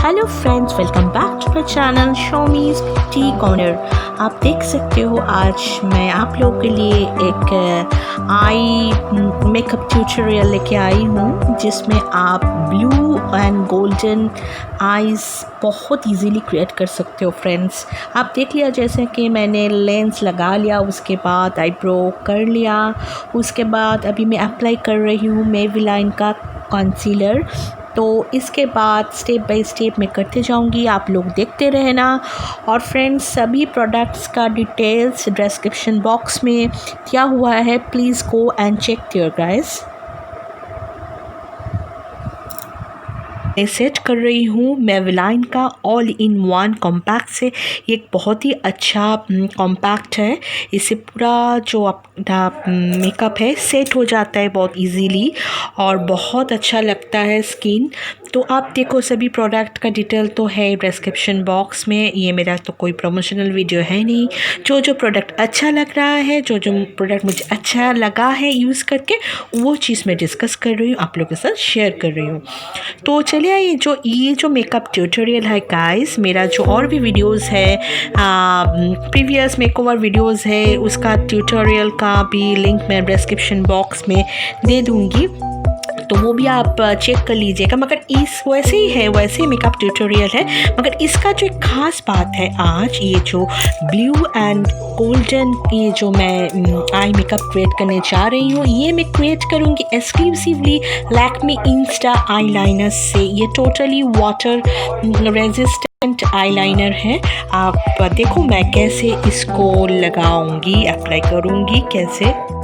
Hello friends, welcome back to my channel Shomi's tea corner. आप देख सकते हो आज मैं आप लोगों के लिए एक आई मेकअप ट्यूटोरियल लेके आई हूँ जिसमें आप ब्लू एंड गोल्डन आईज बहुत इजीली क्रिएट कर सकते हो। फ्रेंड्स, आप देख लिया जैसे कि मैंने लेंस लगा लिया, उसके बाद आईब्रो कर लिया, उसके बाद अभी मैं अप्लाई कर रही हूँ मेवलाइन का कंसीलर। तो इसके बाद स्टेप बाय स्टेप मैं करते जाऊंगी, आप लोग देखते रहना। और फ्रेंड्स, सभी प्रोडक्ट्स का डिटेल्स डिस्क्रिप्शन बॉक्स में दिया हुआ है, please go and check there guys. मैं सेट कर रही हूँ मेवलाइन का ऑल इन वन कॉम्पैक्ट से। ये एक बहुत ही अच्छा कॉम्पैक्ट है, इससे पूरा जो अपना मेकअप है सेट हो जाता है बहुत इजीली और बहुत अच्छा लगता है स्किन। तो आप देखो, सभी प्रोडक्ट का डिटेल तो है डिस्क्रिप्शन बॉक्स में। ये मेरा तो कोई प्रमोशनल वीडियो है नहीं, जो प्रोडक्ट अच्छा लग रहा है, जो प्रोडक्ट मुझे अच्छा लगा है यूज़ करके, वो चीज़ मैं डिस्कस कर रही हूँ, आप लोगों के साथ शेयर कर रही हूँ। तो चलिए, ये जो मेकअप ट्यूटोरियल है गाइस, मेरा जो और भी वीडियोस है, प्रीवियस मेकओवर वीडियोस है, उसका ट्यूटोरियल का भी लिंक मैं डिस्क्रिप्शन बॉक्स में दे दूँगी, तो वो भी आप चेक कर लीजिएगा। मगर इस वैसे ही है, वैसे ही मेकअप ट्यूटोरियल है, मगर इसका जो एक ख़ास बात है, आज ये जो ब्लू एंड गोल्डन ये जो मैं आई मेकअप क्रिएट करने जा रही हूँ, ये मैं क्रिएट करूँगी एक्सक्लूसिवली लैक्मे इंस्टा आईलाइनर से। ये टोटली वाटर रेजिस्टेंट आईलाइनर है। आप देखो मैं कैसे इसको लगाऊंगी, अप्लाई करूँगी कैसे।